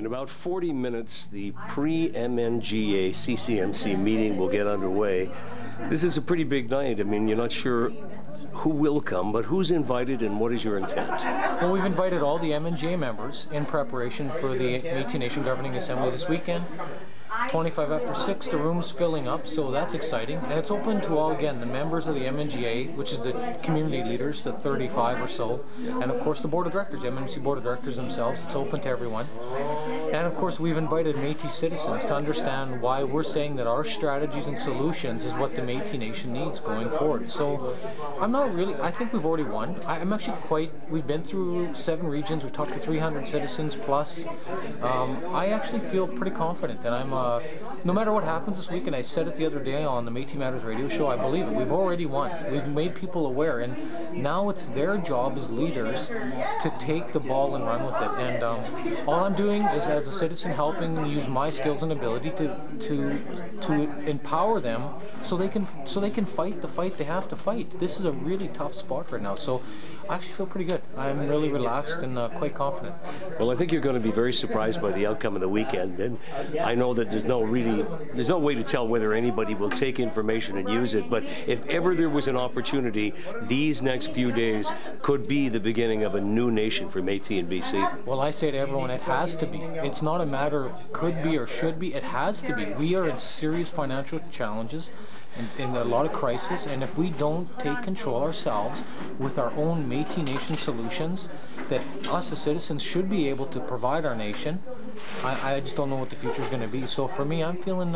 about 40 minutes, the pre-MNGA CCMC meeting will get underway. This is a pretty big night. I mean, you're not sure who will come, but who's invited and what is your intent? Well, we've invited all the MNGA members in preparation for the Métis Nation Governing Assembly this weekend. 25 after 6, the room's filling up, so that's exciting. And it's open to all, again, the members of the MNGA, which is the community leaders, the 35 or so, and of course the board of directors, the MNC board of directors themselves. It's open to everyone. And of course we've invited Métis citizens to understand why we're saying that our strategies and solutions is what the Métis Nation needs going forward. So I'm not really, I think we've already won. I'm actually we've been through 7 regions, we've talked to 300 citizens plus. I actually feel pretty confident, and I'm no matter what happens this week, and I said it the other day on the Métis Matters radio show, I believe it. We've already won. We've made people aware, and now it's their job as leaders to take the ball and run with it. And all I'm doing is, as a citizen, helping use my skills and ability to empower them so they can fight the fight they have to fight. This is a really tough spot right now, so I actually feel pretty good. I'm really relaxed and quite confident. Well, I think you're going to be very surprised by the outcome of the weekend, and I know that there's no way to tell whether anybody will take information and use it, but if ever there was an opportunity, these next few days could be the beginning of a new nation for Métis and BC. Well, I say to everyone, it has to be. It's not a matter of could be or should be, it has to be. We are in serious financial challenges, in a lot of crisis, and if we don't take control ourselves with our own Métis Nation solutions that us as citizens should be able to provide our nation, I just don't know what the future is going to be. So for me, I'm feeling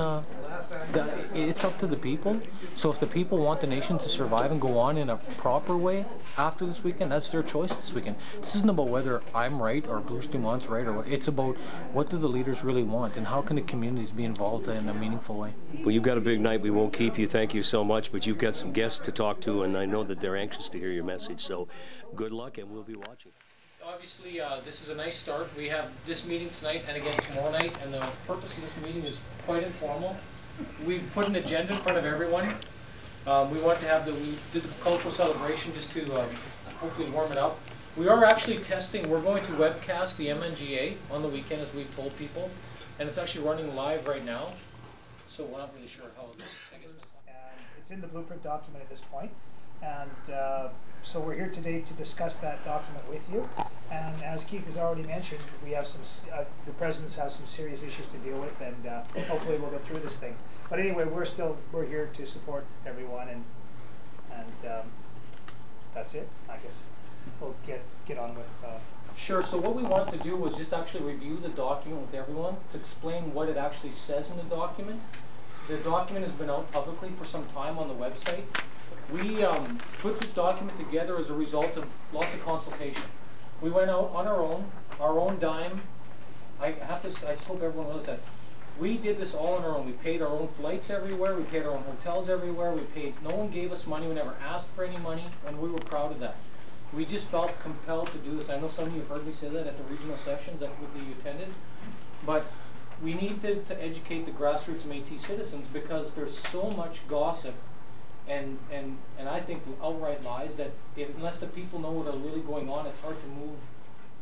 it's up to the people. So if the people want the nation to survive and go on in a proper way after this weekend, that's their choice this weekend. This isn't about whether I'm right or Bruce Dumont's right or what. It's about what do the leaders really want and how can the communities be involved in a meaningful way. Well, you've got a big night. We won't keep you. Thank you so much. But you've got some guests to talk to, and I know that they're anxious to hear your message. So good luck, and we'll be watching. Obviously, this is a nice start. We have this meeting tonight and again tomorrow night, and the purpose of this meeting is quite informal. We've put an agenda in front of everyone. We want to have we did the cultural celebration just to hopefully warm it up. We are actually testing, we're going to webcast the MNGA on the weekend, as we've told people, and it's actually running live right now, so we're not really sure how it looks. I guess. And it's in the blueprint document at this point, and so we're here today to discuss that document with you. And as Keith has already mentioned, we have some, the presidents have some serious issues to deal with, and hopefully we'll get through this thing. But anyway, we're here to support everyone, and that's it. I guess we'll get on with. Sure. So what we want to do was just actually review the document with everyone to explain what it actually says in the document. The document has been out publicly for some time on the website. We put this document together as a result of lots of consultation. We went out on our own dime. I just hope everyone knows that. We did this all on our own. We paid our own flights everywhere. We paid our own hotels everywhere. No one gave us money. We never asked for any money, and we were proud of that. We just felt compelled to do this. I know some of you have heard me say that at the regional sessions that you attended, but we need to educate the grassroots Métis citizens because there's so much gossip and I think outright lies that unless the people know what are really going on, it's hard to move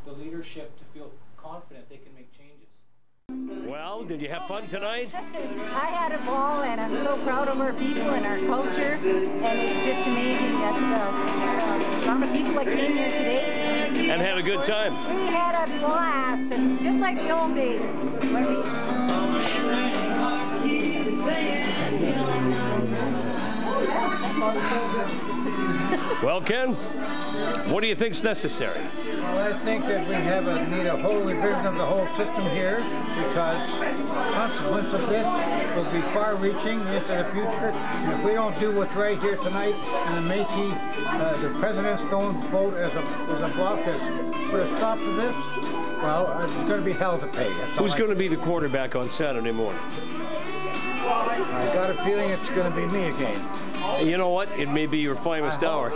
the leadership to feel confident they can make changes. Well, did you have fun tonight? I had a ball, and I'm so proud of our people and our culture, and it's just amazing that the amount of people that came here today. And had a good time. We had a blast, and just like the old days when we... Well, Ken, what do you think's necessary? Well, I think that we need a whole revision of the whole system here, because the consequence of this will be far-reaching into the future. And if we don't do what's right here tonight, and the Métis, the presidents don't vote as a bloc to put a stop to this, well, it's going to be hell to pay. Who's going to be the quarterback on Saturday morning? I got a feeling it's going to be me again. You know what? It may be your finest hour.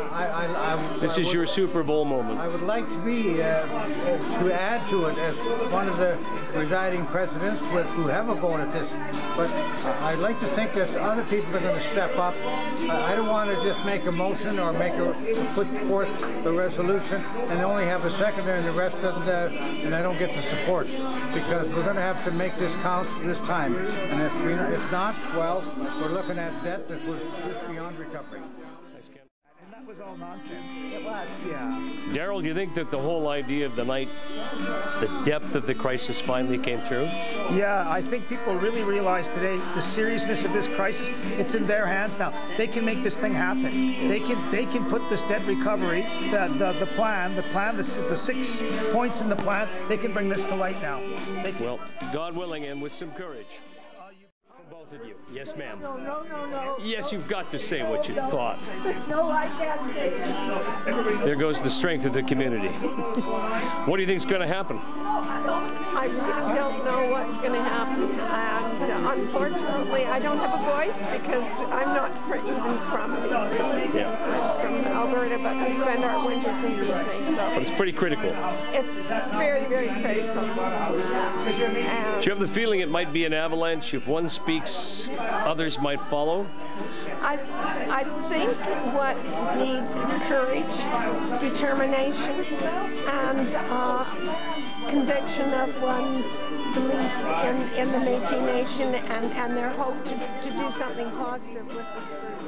This is your Super Bowl moment. I would like to be to add to it as one of the presiding presidents who have a vote at this. But I'd like to think that other people are going to step up. I don't want to just make a motion or put forth a resolution and only have a seconder and the rest doesn't, and I don't get the support, because we're going to have to make this count this time. And if not, well, we're looking at debt that was just beyond recovery. And that was all nonsense. It was. Yeah. Daryl, do you think that the whole idea of the night, the depth of the crisis finally came through? Yeah, I think people really realize today the seriousness of this crisis. It's in their hands now. They can make this thing happen. They can put this debt recovery, the plan, the 6 points in the plan. They can bring this to light now. Well, God willing, and with some courage. Both of you. Yes, ma'am. No. Yes, you've got to say what you thought. No, I can't say it. There goes the strength of the community. What do you think is going to happen? I really don't know what's going to happen, and unfortunately I don't have a voice because I'm not even from BC. Yeah. I'm from Alberta, but we spend our winters in BC, so But it's pretty critical. it's very, very critical. Do you have the feeling it might be an avalanche? If one speaks, others might follow? I think what needs is courage, determination, and conviction of one's beliefs in the Métis Nation and their hope to do something positive with this group.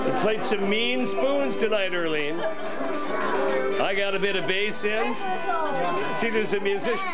You played some mean spoons tonight, Erlene. I got a bit of bass in. See, there's a musician.